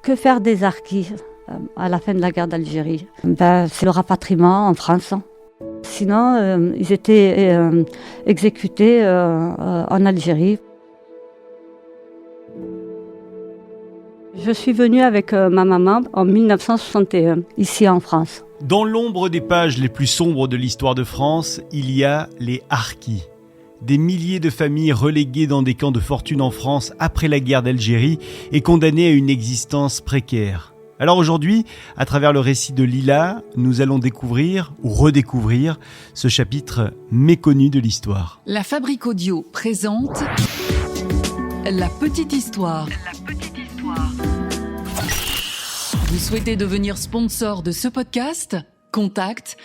Que faire des harkis à la fin de la guerre d'Algérie? C'est le rapatriement en France. Sinon, ils étaient exécutés en Algérie. Je suis venue avec ma maman en 1961, ici en France. Dans l'ombre des pages les plus sombres de l'histoire de France, il y a les harkis. Des milliers de familles reléguées dans des camps de fortune en France après la guerre d'Algérie et condamnées à une existence précaire. Alors aujourd'hui, à travers le récit de Lila, nous allons découvrir ou redécouvrir ce chapitre méconnu de l'histoire. La Fabrique Audio présente La Petite Histoire. Vous souhaitez devenir sponsor de ce podcast? Contact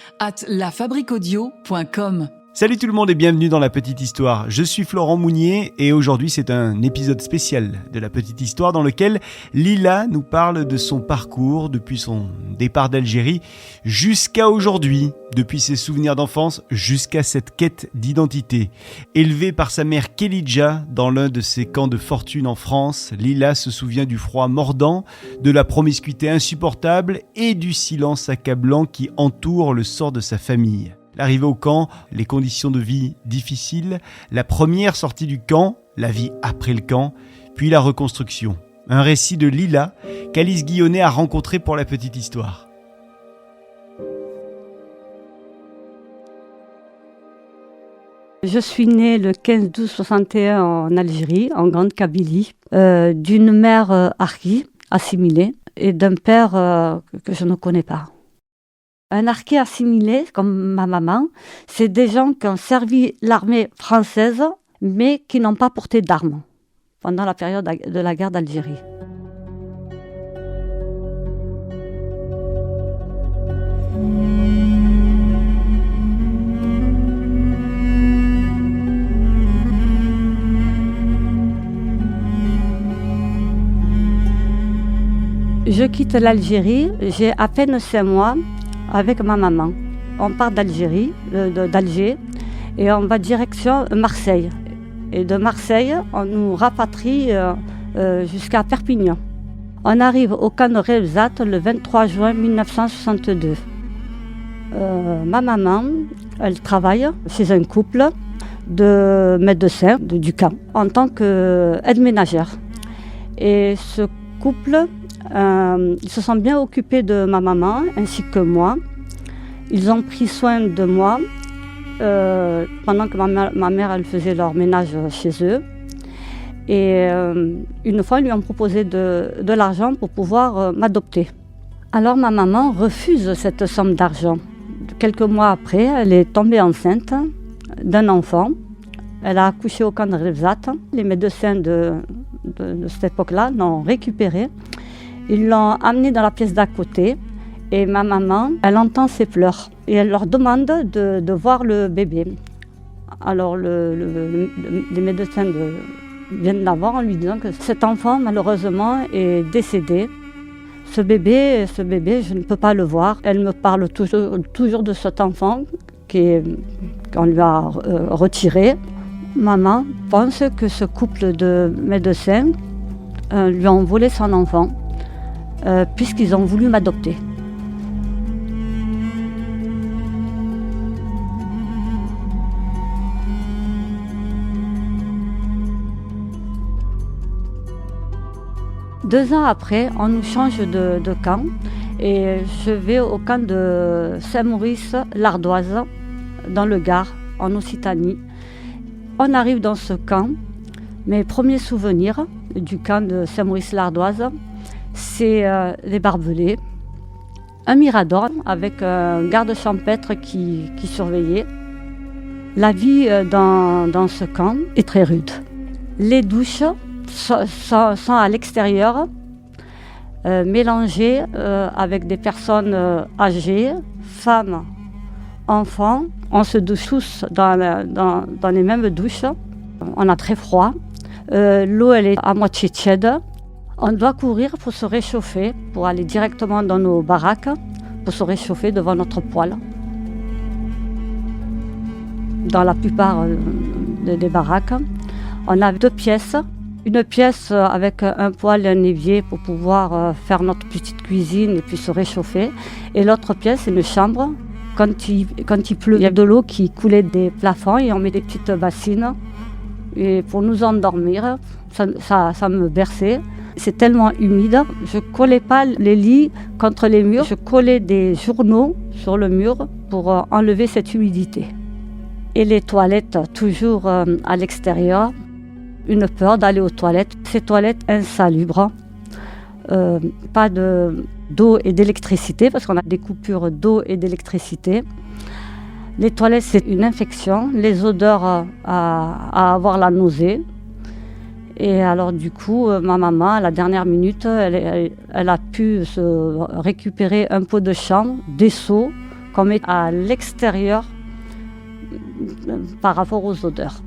@lafabriqueaudio.com. Salut tout le monde et bienvenue dans La Petite Histoire. Je suis Florent Mounier et aujourd'hui c'est un épisode spécial de La Petite Histoire dans lequel Lila nous parle de son parcours depuis son départ d'Algérie jusqu'à aujourd'hui, depuis ses souvenirs d'enfance jusqu'à cette quête d'identité. Élevée par sa mère Kelidja dans l'un de ces camps de fortune en France, Lila se souvient du froid mordant, de la promiscuité insupportable et du silence accablant qui entoure le sort de sa famille. L'arrivée au camp, les conditions de vie difficiles, la première sortie du camp, la vie après le camp, puis la reconstruction. Un récit de Lila qu'Alice Guillonnet a rencontré pour La Petite Histoire. Je suis née le 15-12-61 en Algérie, en Grande Kabylie, d'une mère harki, assimilée, et d'un père que je ne connais pas. Un harki assimilé, comme ma maman, c'est des gens qui ont servi l'armée française, mais qui n'ont pas porté d'armes pendant la période de la guerre d'Algérie. Je quitte l'Algérie, j'ai à peine 5 mois. Avec ma maman. On part d'Algérie, d'Alger, et on va direction Marseille. Et de Marseille, on nous rapatrie jusqu'à Perpignan. On arrive au camp de Rebzat le 23 juin 1962. Ma maman, elle travaille chez un couple de médecins du camp en tant qu'aide ménagère. Et ce couple, ils se sont bien occupés de ma maman ainsi que moi. Ils ont pris soin de moi pendant que ma mère elle faisait leur ménage chez eux. Et une fois, ils lui ont proposé de l'argent pour pouvoir m'adopter. Alors ma maman refuse cette somme d'argent. Quelques mois après, elle est tombée enceinte d'un enfant. Elle a accouché au camp de Rebzat. Les médecins de cette époque-là l'ont récupérée. Ils l'ont amenée dans la pièce d'à côté et ma maman, elle entend ses pleurs et elle leur demande de voir le bébé. Alors les médecins viennent la voir en lui disant que cet enfant malheureusement est décédé. Ce bébé, je ne peux pas le voir. Elle me parle toujours de cet enfant qu'on lui a retiré. Maman pense que ce couple de médecins lui ont volé son enfant. Puisqu'ils ont voulu m'adopter. Deux ans après, on nous change de camp et je vais au camp de Saint-Maurice-l'Ardoise, dans le Gard, en Occitanie. On arrive dans ce camp. Mes premiers souvenirs du camp de Saint-Maurice-l'Ardoise, c'est les barbelés, un mirador avec un garde champêtre qui surveillait. La vie dans ce camp est très rude. Les douches sont à l'extérieur, mélangées avec des personnes âgées, femmes, enfants. On se douche tous dans les mêmes douches. On a très froid. L'eau elle est à moitié tiède. On doit courir pour se réchauffer, pour aller directement dans nos baraques, pour se réchauffer devant notre poêle. Dans la plupart des baraques, on a 2 pièces Une pièce avec un poêle et un évier pour pouvoir faire notre petite cuisine et puis se réchauffer. Et l'autre pièce, c'est une chambre. Quand il pleut, il y a de l'eau qui coulait des plafonds et on met des petites bassines. Et pour nous endormir, ça me berçait. C'est tellement humide, je collais pas les lits contre les murs, je collais des journaux sur le mur pour enlever cette humidité. Et les toilettes, toujours à l'extérieur, une peur d'aller aux toilettes. Ces toilettes insalubres, pas d'eau et d'électricité, parce qu'on a des coupures d'eau et d'électricité. Les toilettes, c'est une infection, les odeurs à avoir la nausée. Et alors du coup, ma maman, à la dernière minute, elle a pu se récupérer un pot de chambre, des seaux qu'on met à l'extérieur par rapport aux odeurs.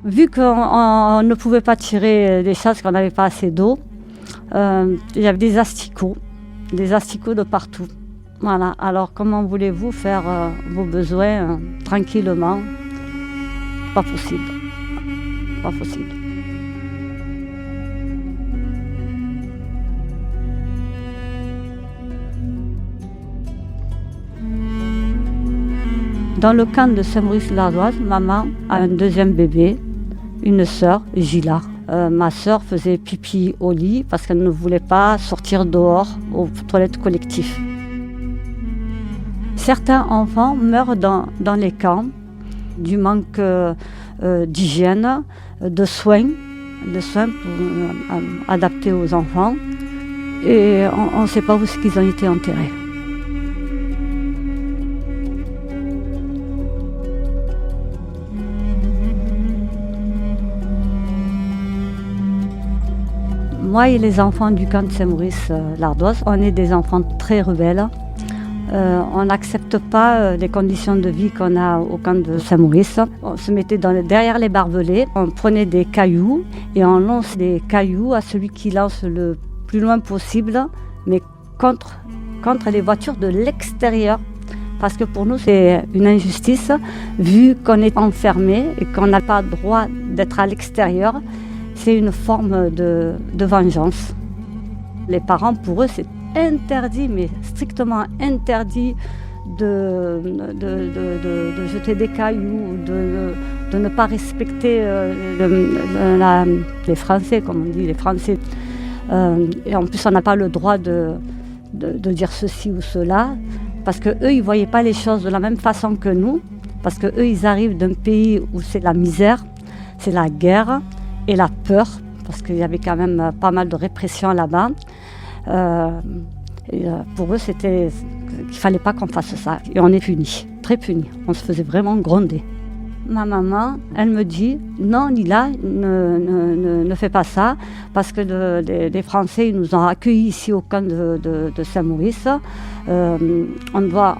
Vu qu'on ne pouvait pas tirer des chasses, qu'on n'avait pas assez d'eau, il y avait des asticots de partout. Voilà. Alors comment voulez-vous faire vos besoins tranquillement? Pas possible. Pas possible. Dans le camp de Saint-Maurice-l'Ardoise, maman a un deuxième bébé, une sœur, Gila. Ma sœur faisait pipi au lit parce qu'elle ne voulait pas sortir dehors aux toilettes collectives. Certains enfants meurent dans les camps du manque d'hygiène, de soins adaptés aux enfants. Et on ne sait pas où est-ce qu'ils ont été enterrés. Moi et les enfants du camp de Saint-Maurice-l'Ardoise, on est des enfants très rebelles. On n'accepte pas les conditions de vie qu'on a au camp de Saint-Maurice. On se mettait derrière les barbelés, on prenait des cailloux et on lance des cailloux à celui qui lance le plus loin possible, mais contre les voitures de l'extérieur. Parce que pour nous, c'est une injustice, vu qu'on est enfermé et qu'on n'a pas le droit d'être à l'extérieur. C'est une forme de vengeance. Les parents, pour eux, c'est interdit, mais strictement interdit de jeter des cailloux, de ne pas respecter les Français, comme on dit, les Français. Et en plus, on n'a pas le droit de dire ceci ou cela, parce qu'eux, ils ne voyaient pas les choses de la même façon que nous, parce qu'eux, ils arrivent d'un pays où c'est la misère, c'est la guerre, et la peur, parce qu'il y avait quand même pas mal de répression là-bas. Pour eux, c'était qu'il ne fallait pas qu'on fasse ça. Et on est punis, très punis. On se faisait vraiment gronder. Ma maman, elle me dit, non Lila, ne fais pas ça, parce que les Français ils nous ont accueillis ici au camp de Saint-Maurice. On doit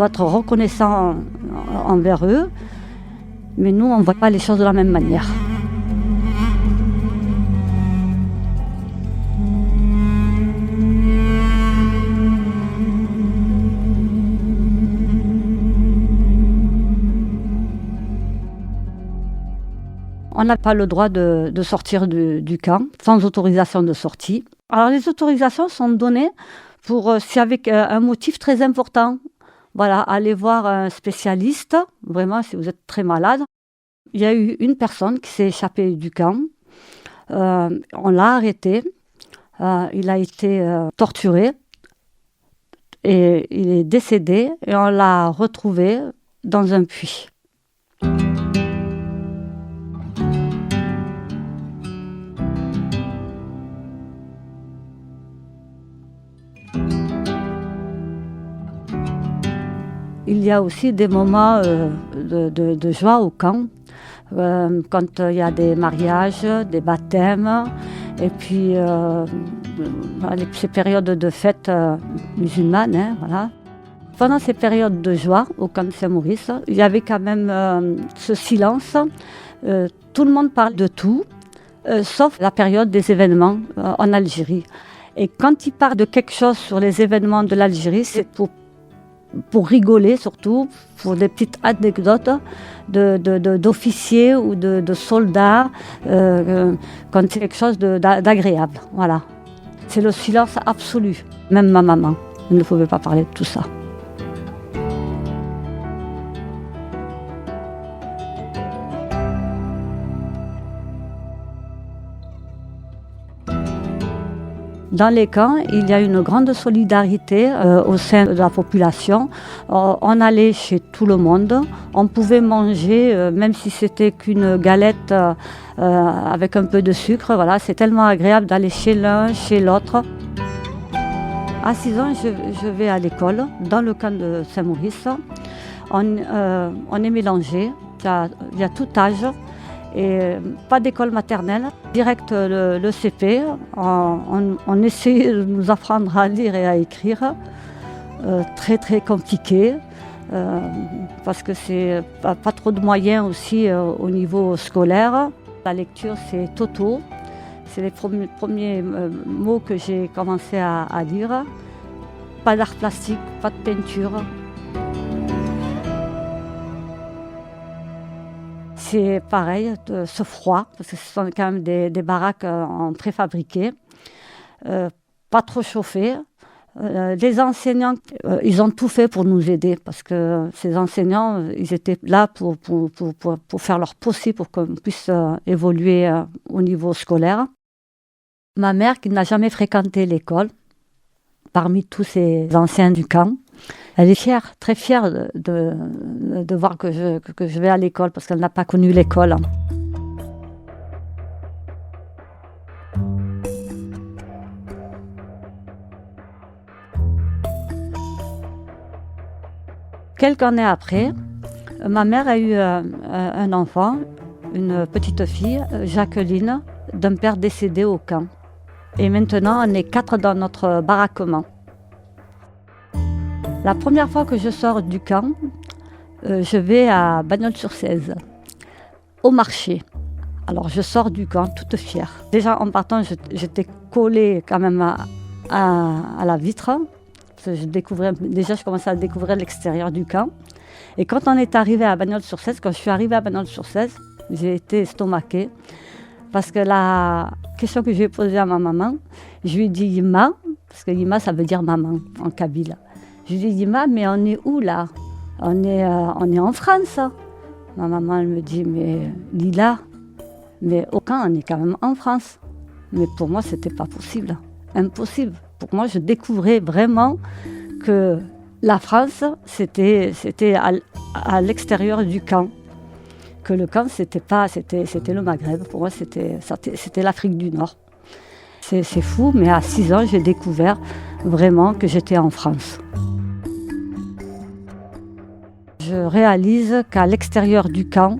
être reconnaissant envers eux, mais nous, on ne voit pas les choses de la même manière. On n'a pas le droit de sortir du camp sans autorisation de sortie. Alors les autorisations sont données pour si avec un motif très important. Voilà, aller voir un spécialiste, vraiment si vous êtes très malade. Il y a eu une personne qui s'est échappée du camp. On l'a arrêté. Il a été torturé et il est décédé et on l'a retrouvé dans un puits. Il y a aussi des moments de joie au camp, quand il y a des mariages, des baptêmes, et puis ces périodes de fêtes musulmanes. Voilà. Pendant ces périodes de joie au camp de Saint-Maurice, il y avait quand même ce silence. Tout le monde parle de tout, sauf la période des événements en Algérie. Et quand ils parlent de quelque chose sur les événements de l'Algérie, c'est pour pour rigoler surtout, pour des petites anecdotes d'officiers ou de soldats, quand c'est quelque chose d'agréable. Voilà. C'est le silence absolu. Même ma maman ne pouvait pas parler de tout ça. Dans les camps, il y a une grande solidarité au sein de la population. On allait chez tout le monde. On pouvait manger, même si c'était qu'une galette avec un peu de sucre. Voilà, c'est tellement agréable d'aller chez l'un, chez l'autre. À 6 ans, je vais à l'école, dans le camp de Saint-Maurice. On est mélangé, il y a tout âge. Et pas d'école maternelle, direct le CP. On essaie de nous apprendre à lire et à écrire. Très très compliqué, parce que c'est pas trop de moyens aussi au niveau scolaire. La lecture, c'est Toto. C'est les premiers mots que j'ai commencé à lire. Pas d'art plastique, pas de peinture. C'est pareil, ce froid, parce que ce sont quand même des baraques en préfabriqué, pas trop chauffées. Les enseignants, ils ont tout fait pour nous aider, parce que ces enseignants, ils étaient là pour faire leur possible pour qu'on puisse évoluer au niveau scolaire. Ma mère, qui n'a jamais fréquenté l'école, parmi tous ces anciens du camp, elle est fière, très fière de voir que je vais à l'école, parce qu'elle n'a pas connu l'école. Quelques années après, ma mère a eu un enfant, une petite fille, Jacqueline, d'un père décédé au camp. Et maintenant, on est 4 dans notre baraquement. La première fois que je sors du camp, je vais à Bagnols-sur-Cèze, au marché. Alors je sors du camp toute fière. Déjà en partant, j'étais collée quand même à la vitre. Parce que je commençais à découvrir l'extérieur du camp. Et quand on est arrivé à Bagnols-sur-Cèze, quand je suis arrivée à Bagnols-sur-Cèze, j'ai été estomaquée. Parce que la question que j'ai posée à ma maman, je lui ai dit Yima, parce que Yima ça veut dire maman en kabyle. Je lui ai dit Yima, mais on est où là? On est en France. Ma maman elle me dit mais Lila, mais au camp on est quand même en France. Mais pour moi c'était pas possible, impossible. Pour moi je découvrais vraiment que la France c'était à l'extérieur du camp. Que le camp, c'était le Maghreb. Pour moi, c'était l'Afrique du Nord. C'est fou, mais à 6 ans, j'ai découvert vraiment que j'étais en France. Je réalise qu'à l'extérieur du camp,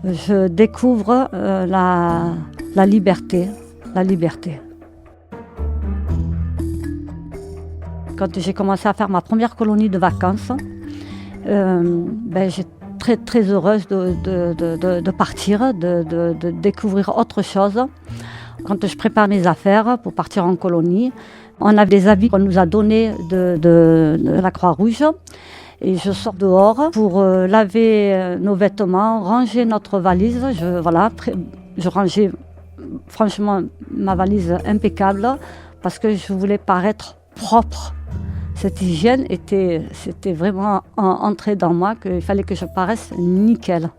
je découvre la liberté. La liberté. Quand j'ai commencé à faire ma première colonie de vacances, j'étais très, très heureuse de partir, de découvrir autre chose. Quand je prépare mes affaires pour partir en colonie, on a des habits qu'on nous a donnés de la Croix-Rouge. Et je sors dehors pour laver nos vêtements, ranger notre valise. Je rangeais franchement ma valise impeccable parce que je voulais paraître propre. Cette hygiène c'était vraiment entré dans moi, qu'il fallait que je paraisse nickel.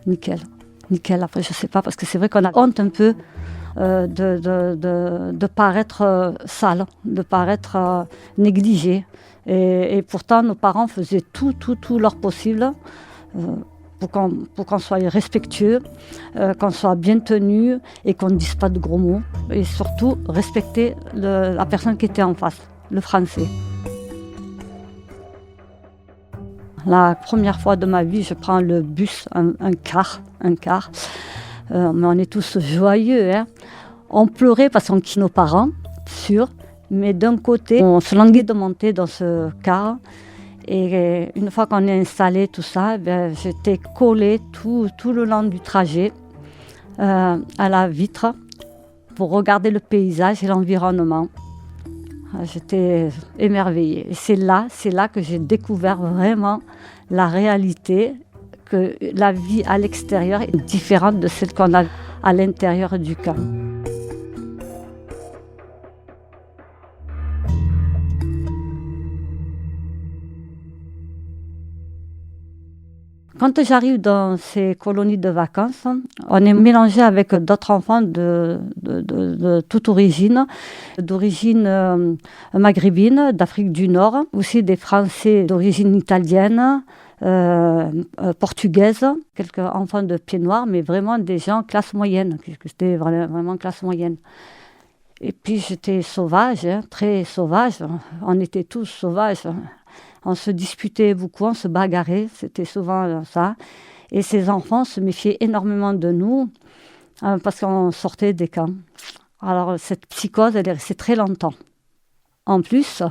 Nickel. Après, je sais pas, parce que c'est vrai qu'on a honte un peu de paraître sale, de paraître négligé. Et pourtant, nos parents faisaient tout leur possible pour qu'on soit respectueux, qu'on soit bien tenu et qu'on ne dise pas de gros mots. Et surtout, respecter la personne qui était en face, le français. La première fois de ma vie, je prends le bus, un car. Mais on est tous joyeux. Hein. On pleurait parce qu'on quitte nos parents, sûr. Mais d'un côté, on se languit de monter dans ce car. Et une fois qu'on est installé, tout ça, j'étais collée tout le long du trajet à la vitre pour regarder le paysage et l'environnement. J'étais émerveillée. Et c'est là que j'ai découvert vraiment la réalité, que la vie à l'extérieur est différente de celle qu'on a à l'intérieur du camp. Quand j'arrive dans ces colonies de vacances, on est mélangé avec d'autres enfants de toute origine, d'origine maghrébine, d'Afrique du Nord, aussi des Français d'origine italienne, portugaise, quelques enfants de pieds noirs, mais vraiment des gens classe moyenne, puisque c'était vraiment classe moyenne. Et puis j'étais sauvage, très sauvage, on était tous sauvages. On se disputait beaucoup, on se bagarrait, c'était souvent ça. Et ces enfants se méfiaient énormément de nous parce qu'on sortait des camps. Alors cette psychose, elle est restée très longtemps. En plus,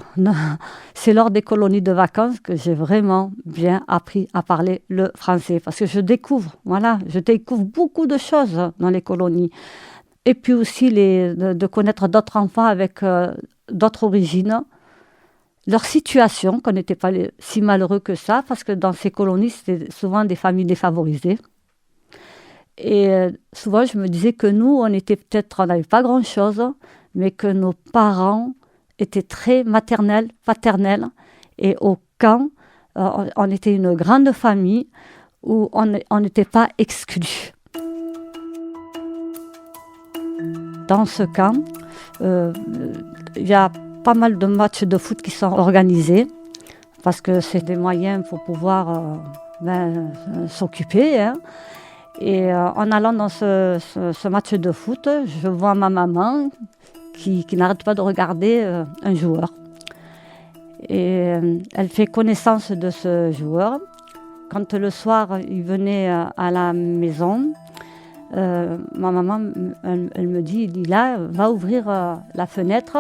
c'est lors des colonies de vacances que j'ai vraiment bien appris à parler le français. Parce que je découvre beaucoup de choses dans les colonies. Et puis aussi de connaître d'autres enfants avec d'autres origines. Leur situation, qu'on n'était pas si malheureux que ça, parce que dans ces colonies, c'était souvent des familles défavorisées. Et souvent, je me disais que nous, on n'avait pas grand-chose, mais que nos parents étaient très maternels, paternels. Et au camp, on était une grande famille où on n'était pas exclus. Dans ce camp, il y a pas mal de matchs de foot qui sont organisés parce que c'est des moyens pour pouvoir s'occuper. Et en allant dans ce match de foot, je vois ma maman qui n'arrête pas de regarder un joueur. Et elle fait connaissance de ce joueur. Quand le soir, il venait à la maison, ma maman, elle me dit, Lila, va ouvrir la fenêtre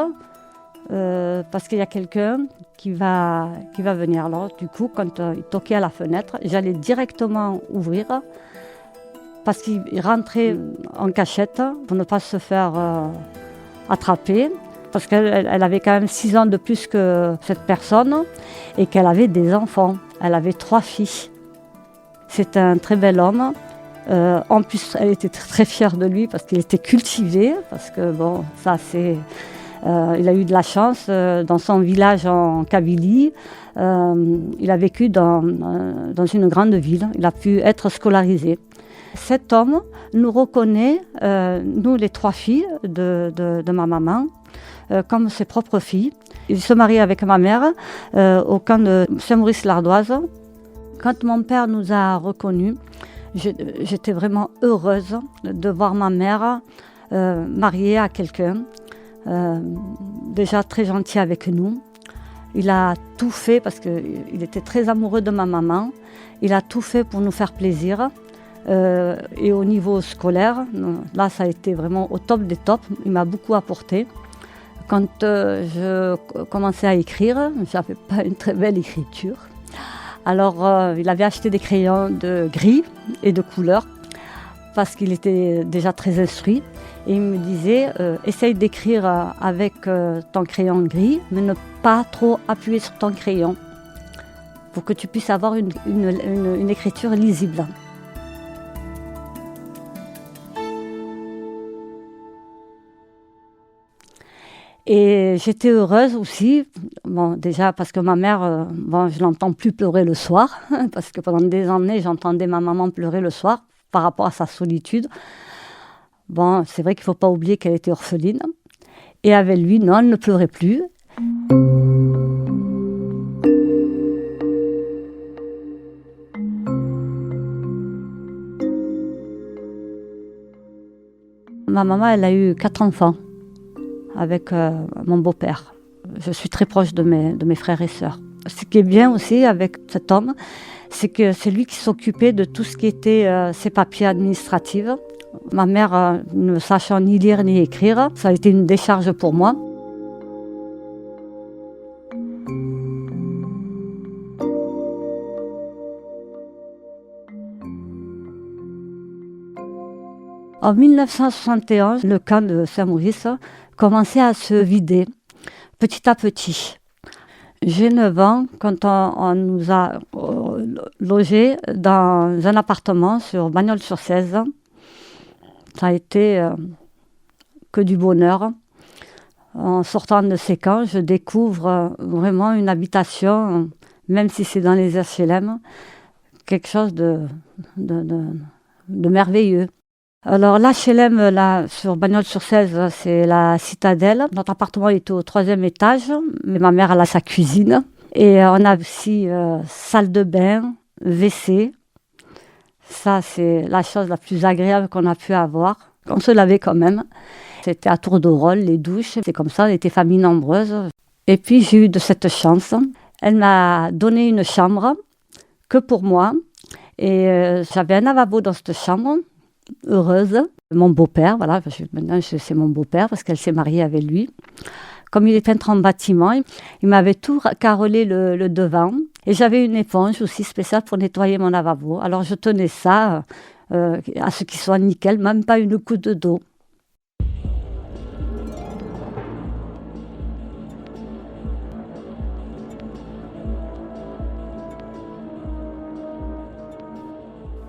parce qu'il y a quelqu'un qui va venir. Alors du coup, quand il toquait à la fenêtre, j'allais directement ouvrir parce qu'il rentrait en cachette pour ne pas se faire attraper, parce qu'elle avait quand même 6 ans de plus que cette personne et qu'elle avait des enfants. Elle avait 3 filles. C'est un très bel homme. En plus, elle était très fière de lui parce qu'il était cultivé, parce que bon, ça c'est... il a eu de la chance dans son village en Kabylie. Il a vécu dans une grande ville. Il a pu être scolarisé. Cet homme nous reconnaît, nous les 3 filles de ma maman, comme ses propres filles. Il se marie avec ma mère au camp de Saint-Maurice-l'Ardoise. Quand mon père nous a reconnus, j'étais vraiment heureuse de voir ma mère mariée à quelqu'un. Déjà très gentil avec nous. Il a tout fait parce qu'il était très amoureux de ma maman. Il a tout fait pour nous faire plaisir. Et au niveau scolaire, là ça a été vraiment au top des tops. Il m'a beaucoup apporté. Quand je commençais à écrire, je n'avais pas une très belle écriture. Alors il avait acheté des crayons de gris et de couleur parce qu'il était déjà très instruit. Et il me disait, essaye d'écrire avec ton crayon gris, mais ne pas trop appuyer sur ton crayon pour que tu puisses avoir une écriture lisible. Et j'étais heureuse aussi, bon, déjà parce que ma mère, je l'entends plus pleurer le soir, parce que pendant des années, j'entendais ma maman pleurer le soir par rapport à sa solitude. Bon, c'est vrai qu'il ne faut pas oublier qu'elle était orpheline. Et avec lui, non, elle ne pleurait plus. Ma maman, elle a eu 4 enfants avec mon beau-père. Je suis très proche de mes frères et sœurs. Ce qui est bien aussi avec cet homme, c'est que c'est lui qui s'occupait de tout ce qui était ses papiers administratifs. Ma mère, ne sachant ni lire ni écrire, ça a été une décharge pour moi. En 1971, le camp de Saint-Maurice commençait à se vider. petit à petit. J'ai 9 ans quand on nous a logés dans un appartement sur Bagnols-sur-Cèze. Ça a été que du bonheur. En sortant de ces camps, je découvre vraiment une habitation, même si c'est dans les HLM, quelque chose de merveilleux. Alors l'HLM là, sur Bagnols-sur-Cèze, c'est la citadelle. Notre appartement était au 3e étage, mais ma mère elle a sa cuisine. Et on a aussi salle de bain, WC. Ça, c'est la chose la plus agréable qu'on a pu avoir. On se lavait quand même. C'était à tour de rôle, les douches. C'est comme ça, on était famille nombreuse. Et puis j'ai eu de cette chance. Elle m'a donné une chambre que pour moi. Et j'avais un lavabo dans cette chambre. Heureuse. Mon beau-père, voilà, maintenant c'est mon beau-père parce qu'elle s'est mariée avec lui. Comme il est peintre en bâtiment, il m'avait tout carrelé le devant. Et j'avais une éponge aussi spéciale pour nettoyer mon lavabo. Alors je tenais ça à ce qu'il soit nickel, même pas une goutte d'eau.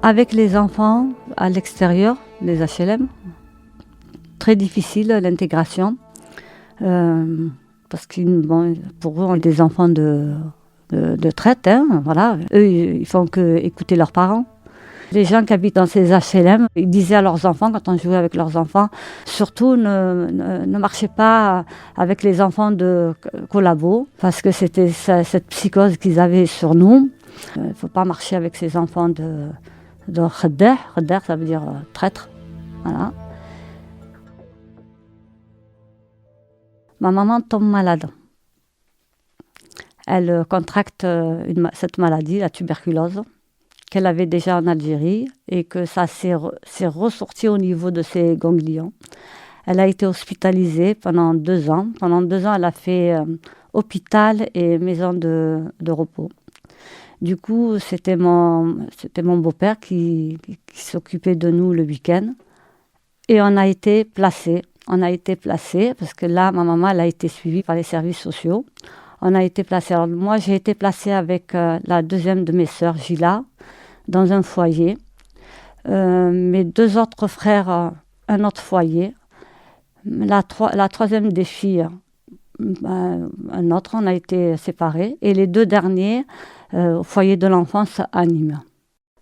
Avec les enfants à l'extérieur, les HLM, très difficile l'intégration. Parce que pour eux, on est des enfants de traite. Hein, voilà. Eux, ils font que écouter leurs parents. Les gens qui habitent dans ces HLM, ils disaient à leurs enfants, quand on jouait avec leurs enfants, surtout ne marchez pas avec les enfants de collabo, parce que c'était cette psychose qu'ils avaient sur nous. Il ne faut pas marcher avec ces enfants de khadder. Khadder, ça veut dire traître. Voilà. Ma maman tombe malade. Elle contracte cette maladie, la tuberculose, qu'elle avait déjà en Algérie et que ça s'est ressorti au niveau de ses ganglions. Elle a été hospitalisée pendant 2 ans. Pendant 2 ans, elle a fait hôpital et maison de repos. Du coup, c'était mon beau-père qui s'occupait de nous le week-end. Et on a été placés. Parce que là, ma maman, elle a été suivie par les services sociaux. On a été placés. Alors, moi, j'ai été placée avec la deuxième de mes sœurs, Gila, dans un foyer. Mes 2 autres frères, un autre foyer. La troisième des filles, un autre, on a été séparés. Et les 2 derniers, au foyer de l'enfance à Nîmes.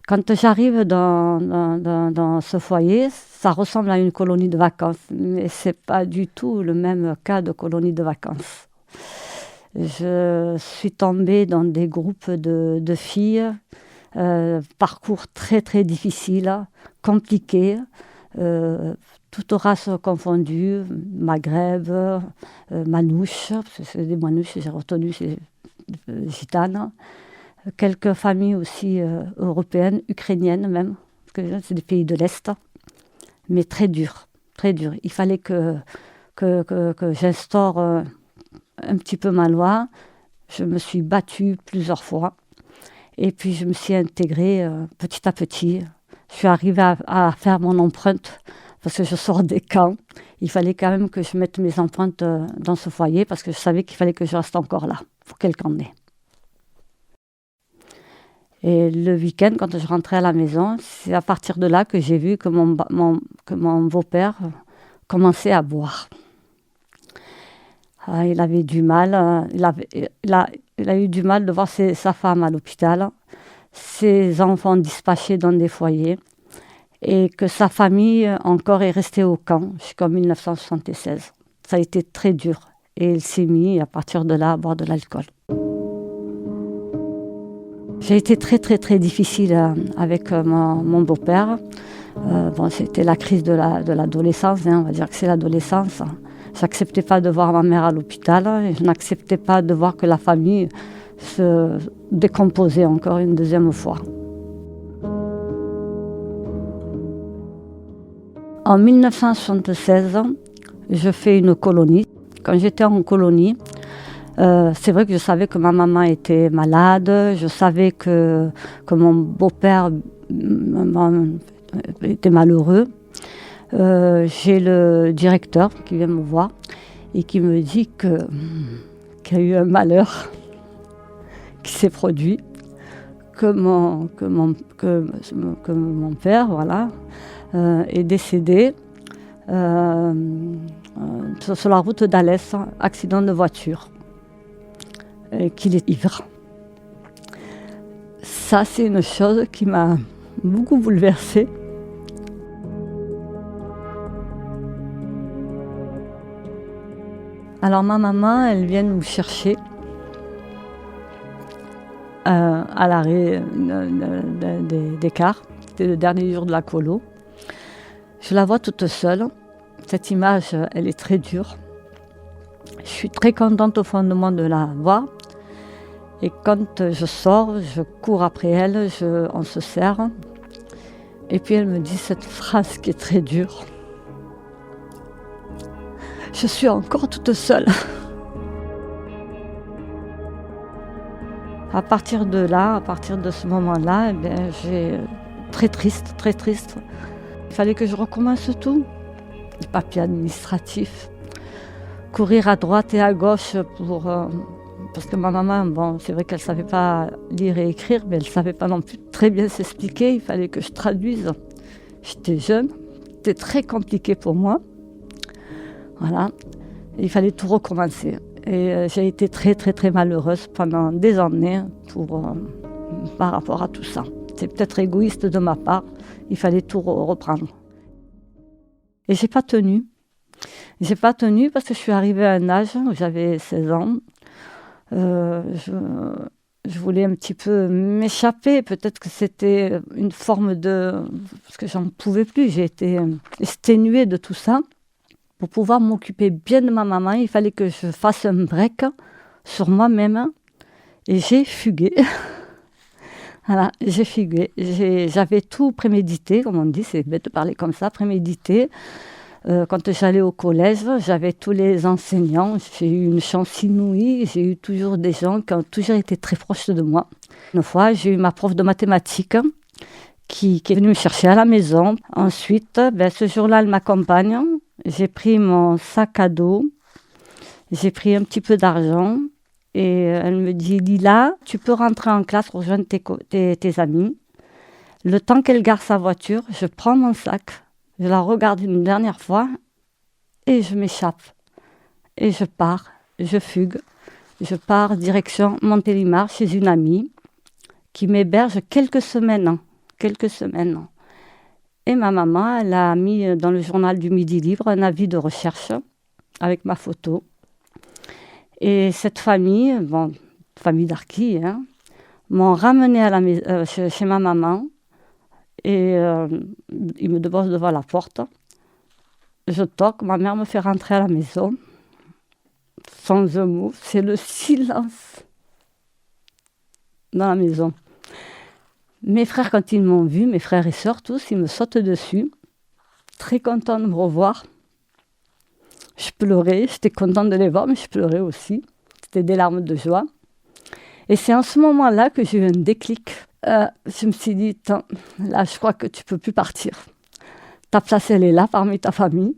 Quand j'arrive dans ce foyer, ça ressemble à une colonie de vacances, mais ce n'est pas du tout le même cas de colonie de vacances. Je suis tombée dans des groupes de filles, parcours très très difficile, compliqué, toutes races confondues, maghreb, manouches, parce que c'est des manouches, j'ai retenu ces gitanes. Quelques familles aussi européennes, ukrainiennes même, parce que c'est des pays de l'Est, mais très dur, très dur. Il fallait que j'instaure un petit peu ma loi. Je me suis battue plusieurs fois et puis je me suis intégrée petit à petit. Je suis arrivée à faire mon empreinte parce que je sors des camps. Il fallait quand même que je mette mes empreintes dans ce foyer parce que je savais qu'il fallait que je reste encore là pour quelqu'un ait. Et le week-end, quand je rentrais à la maison, c'est à partir de là que j'ai vu que mon beau-père commençait à boire. Il avait du mal, il a eu du mal de voir sa femme à l'hôpital, ses enfants dispatchés dans des foyers, et que sa famille encore est restée au camp jusqu'en 1976. Ça a été très dur. Et il s'est mis, à partir de là, à boire de l'alcool. J'ai été très très très difficile avec mon beau-père. C'était la crise de l'adolescence, on va dire que c'est l'adolescence. J'acceptais pas de voir ma mère à l'hôpital et je n'acceptais pas de voir que la famille se décomposait encore une deuxième fois. En 1976, je fais une colonie. Quand j'étais en colonie, c'est vrai que je savais que ma maman était malade, je savais que mon beau-père était malheureux. J'ai le directeur qui vient me voir et qui me dit qu'il y a eu un malheur qui s'est produit, que mon père est décédé sur la route d'Alès, accident de voiture, et qu'il est ivre. Ça, c'est une chose qui m'a beaucoup bouleversée. Alors ma maman, elle vient nous chercher à l'arrêt des cars. C'était le dernier jour de la colo. Je la vois toute seule. Cette image, elle est très dure. Je suis très contente au fond de moi de la voir. Et quand je sors, je cours après elle, on se serre. Et puis elle me dit cette phrase qui est très dure. Je suis encore toute seule. À partir de là, à partir de ce moment-là, j'ai très triste. Il fallait que je recommence tout. Les papiers administratifs, courir à droite et à gauche parce que ma maman, c'est vrai qu'elle ne savait pas lire et écrire, mais elle ne savait pas non plus très bien s'expliquer. Il fallait que je traduise. J'étais jeune, c'était très compliqué pour moi. Voilà, il fallait tout recommencer. Et j'ai été très malheureuse pendant des années par rapport à tout ça. C'est peut-être égoïste de ma part, il fallait tout reprendre. Et j'ai pas tenu. J'ai pas tenu parce que je suis arrivée à un âge où j'avais 16 ans. Je voulais un petit peu m'échapper. Peut-être que c'était une forme de... Parce que j'en pouvais plus. J'ai été exténuée de tout ça. Pour pouvoir m'occuper bien de ma maman, il fallait que je fasse un break sur moi-même. Et j'ai fugué. Voilà, j'ai fugué. J'avais tout prémédité, comme on dit, c'est bête de parler comme ça, prémédité. Quand j'allais au collège, j'avais tous les enseignants. J'ai eu une chance inouïe. J'ai eu toujours des gens qui ont toujours été très proches de moi. Une fois, j'ai eu ma prof de mathématiques qui est venue me chercher à la maison. Ensuite, ce jour-là, elle m'accompagne. J'ai pris mon sac à dos. J'ai pris un petit peu d'argent. Et elle me dit, Lila, tu peux rentrer en classe, rejoindre tes amis. Le temps qu'elle gare sa voiture, je prends mon sac, je la regarde une dernière fois et je m'échappe. Et je pars, je fugue. Je pars direction Montélimar chez une amie qui m'héberge quelques semaines. Et ma maman, elle a mis dans le journal du Midi Libre un avis de recherche avec ma photo. Et cette famille, famille d'Arquis, m'ont ramenée chez ma maman et ils me déposent devant la porte. Je toque, ma mère me fait rentrer à la maison sans un mot. C'est le silence dans la maison. Mes frères, quand ils m'ont vu, mes frères et sœurs tous, ils me sautent dessus, très contents de me revoir. Je pleurais, j'étais contente de les voir, mais je pleurais aussi. C'était des larmes de joie. Et c'est en ce moment-là que j'ai eu un déclic. Je me suis dit, là, je crois que tu ne peux plus partir. Ta place, elle est là, parmi ta famille.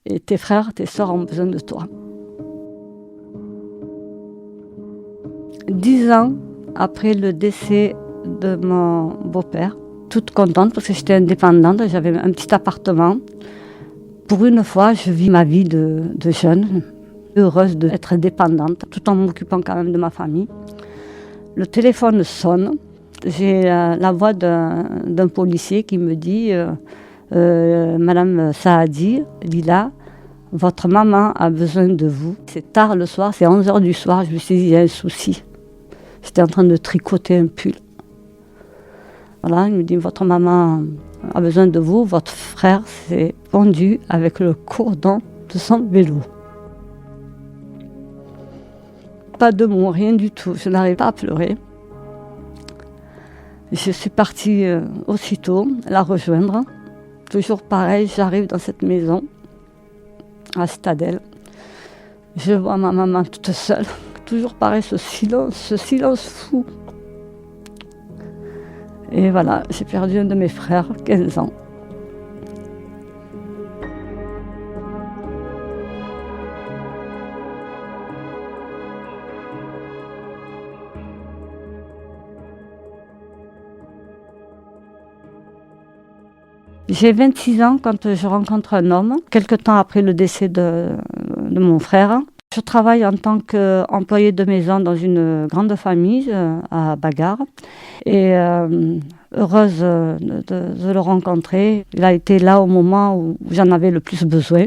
Et tes frères, tes sœurs ont besoin de toi. 10 ans après le décès de mon beau-père, toute contente parce que j'étais indépendante, j'avais un petit appartement. Pour une fois, je vis ma vie de jeune, heureuse d'être indépendante, tout en m'occupant quand même de ma famille. Le téléphone sonne. J'ai la voix d'un policier qui me dit Madame Saadi, Lila, votre maman a besoin de vous. C'est tard le soir, c'est 11h du soir. Je me suis dit, il y a un souci. J'étais en train de tricoter un pull. Voilà, il me dit, votre maman a besoin de vous. Votre frère s'est pendu avec le cordon de son vélo. Pas de mots, rien du tout. Je n'arrivais pas à pleurer. Je suis partie aussitôt la rejoindre. Toujours pareil, j'arrive dans cette maison, à Stadel. Je vois ma maman toute seule. Toujours pareil, ce silence fou. Et voilà, j'ai perdu un de mes frères, 15 ans. J'ai 26 ans quand je rencontre un homme, quelque temps après le décès de mon frère. Je travaille en tant qu'employée de maison dans une grande famille à Bagarre. Et heureuse de le rencontrer. Il a été là au moment où j'en avais le plus besoin.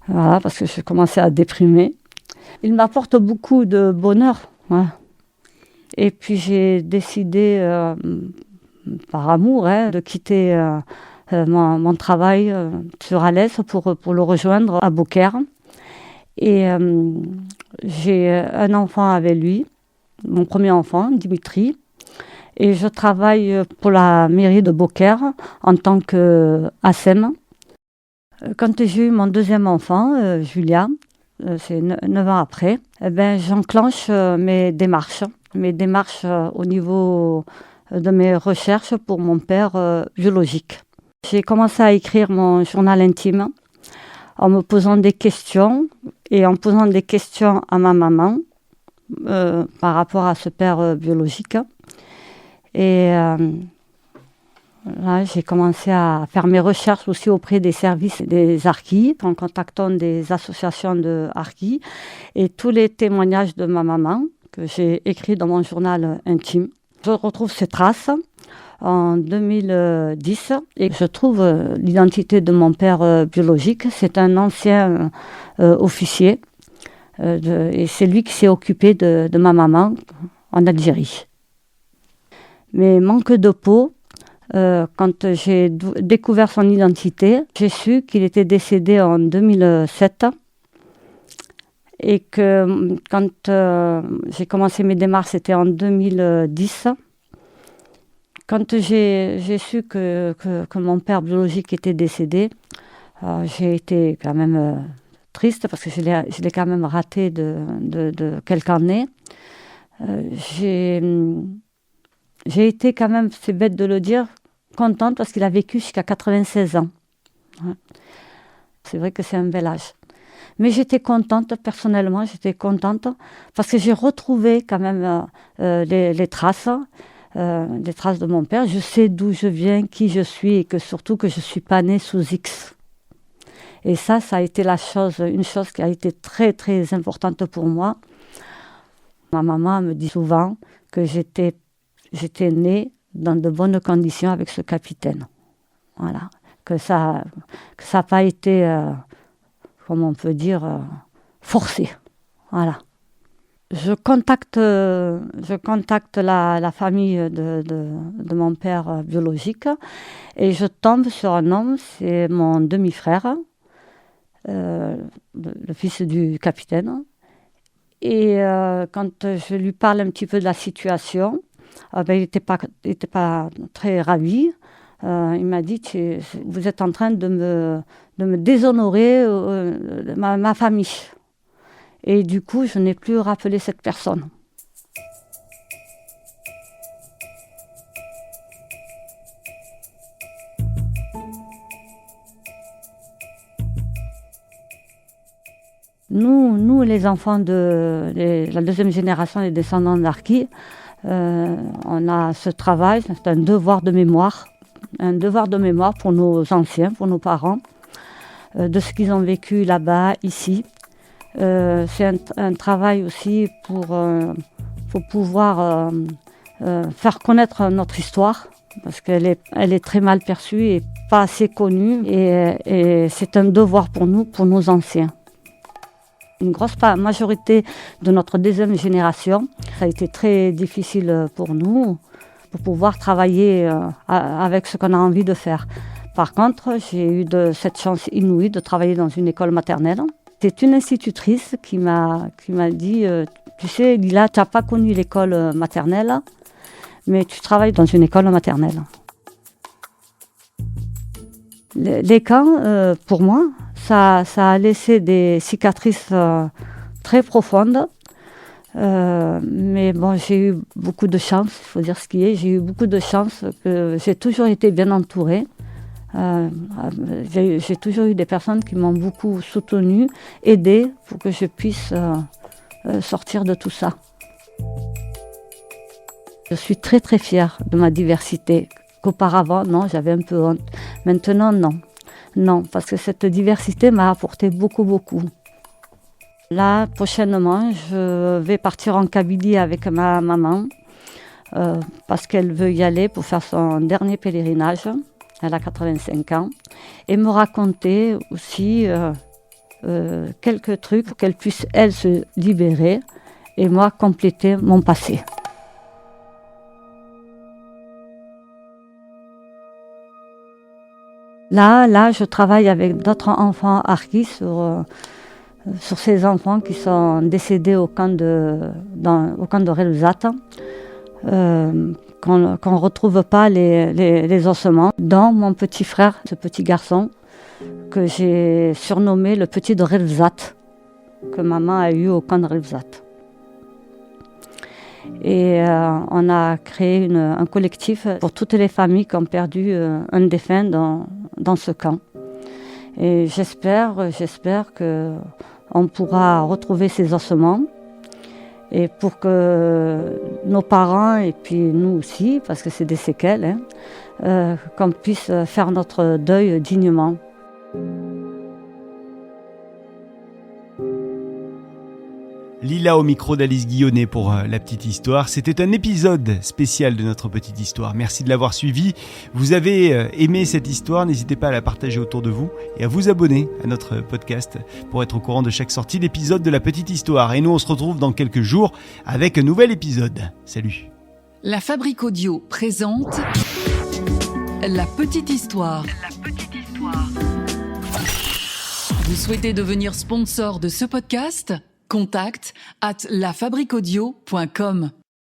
Voilà, parce que je commençais à déprimer. Il m'apporte beaucoup de bonheur. Ouais. Et puis j'ai décidé, par amour, de quitter mon travail sur Alès pour le rejoindre à Beaucaire. Et j'ai un enfant avec lui, mon premier enfant, Dimitri. Et je travaille pour la mairie de Beaucaire en tant qu'ASEM. Quand j'ai eu mon deuxième enfant, Julia, c'est 9 ans après, j'enclenche mes démarches au niveau de mes recherches pour mon père biologique. J'ai commencé à écrire mon journal intime en me posant des questions et en posant des questions à ma maman par rapport à ce père biologique. Et là, j'ai commencé à faire mes recherches aussi auprès des services des harkis, en contactant des associations de harkis et tous les témoignages de ma maman que j'ai écrits dans mon journal intime. Je retrouve ces traces en 2010 et je trouve l'identité de mon père biologique. C'est un ancien officier et c'est lui qui s'est occupé de ma maman en Algérie. Mais manque de peau, quand j'ai découvert son identité, j'ai su qu'il était décédé en 2007 et que quand j'ai commencé mes démarches, c'était en 2010. Quand j'ai su que mon père biologique était décédé, j'ai été quand même triste parce que je l'ai quand même raté de quelques années. J'ai été quand même, c'est bête de le dire, contente parce qu'il a vécu jusqu'à 96 ans. Ouais. C'est vrai que c'est un bel âge. Mais j'étais contente, personnellement, parce que j'ai retrouvé quand même les traces de mon père. Je sais d'où je viens, qui je suis et que surtout que je ne suis pas née sous X. Et ça a été une chose qui a été très très importante pour moi. Ma maman me dit souvent que j'étais née dans de bonnes conditions avec ce capitaine. Voilà. Que ça n'a pas été, comme on peut dire, forcé. Voilà. Je contacte la famille de mon père biologique et je tombe sur un homme, c'est mon demi-frère, le fils du capitaine. Et quand je lui parle un petit peu de la situation, il n'était pas très ravi. Il m'a dit, vous êtes en train de me déshonorer ma famille. Et du coup, je n'ai plus rappelé cette personne. Nous, les enfants de la deuxième génération des descendants d'Harkis, on a ce travail, c'est un devoir de mémoire pour nos anciens, pour nos parents, de ce qu'ils ont vécu là-bas, ici. C'est un travail aussi pour pouvoir faire connaître notre histoire, parce qu'elle est très mal perçue et pas assez connue, et c'est un devoir pour nous, pour nos anciens. Une grosse majorité de notre deuxième génération, ça a été très difficile pour nous, pour pouvoir travailler avec ce qu'on a envie de faire. Par contre, j'ai eu cette chance inouïe de travailler dans une école maternelle. C'est une institutrice qui m'a dit, tu sais, Lila, tu n'as pas connu l'école maternelle, mais tu travailles dans une école maternelle. Les camps, pour moi, ça a laissé des cicatrices très profondes. Mais bon, j'ai eu beaucoup de chance, il faut dire ce qui est. J'ai eu beaucoup de chance, que j'ai toujours été bien entourée. J'ai toujours eu des personnes qui m'ont beaucoup soutenue, aidée pour que je puisse sortir de tout ça. Je suis très très fière de ma diversité, qu'auparavant, non, j'avais un peu honte. Maintenant, non. Non, parce que cette diversité m'a apporté beaucoup, beaucoup. Là, prochainement, je vais partir en Kabylie avec ma maman parce qu'elle veut y aller pour faire son dernier pèlerinage. Elle a 85 ans. Et me raconter aussi quelques trucs pour qu'elle puisse, elle, se libérer et moi, compléter mon passé. Là, je travaille avec d'autres enfants harkis sur ces enfants qui sont décédés au camp de Relzat, qu'on ne retrouve pas les ossements, dont mon petit frère, ce petit garçon que j'ai surnommé le petit de Relzat, que maman a eu au camp de Relzat. Et on a créé un collectif pour toutes les familles qui ont perdu un défunt dans ce camp. Et j'espère qu'on pourra retrouver ces ossements et pour que nos parents et puis nous aussi, parce que c'est des séquelles, qu'on puisse faire notre deuil dignement. Lila au micro d'Alice Guillonnet pour La Petite Histoire. C'était un épisode spécial de notre Petite Histoire. Merci de l'avoir suivi. Vous avez aimé cette histoire, n'hésitez pas à la partager autour de vous et à vous abonner à notre podcast pour être au courant de chaque sortie d'épisode de La Petite Histoire. Et nous, on se retrouve dans quelques jours avec un nouvel épisode. Salut. La Fabrique Audio présente La Petite Histoire. La Petite Histoire. Vous souhaitez devenir sponsor de ce podcast ? Contact @lafabriqueaudio.com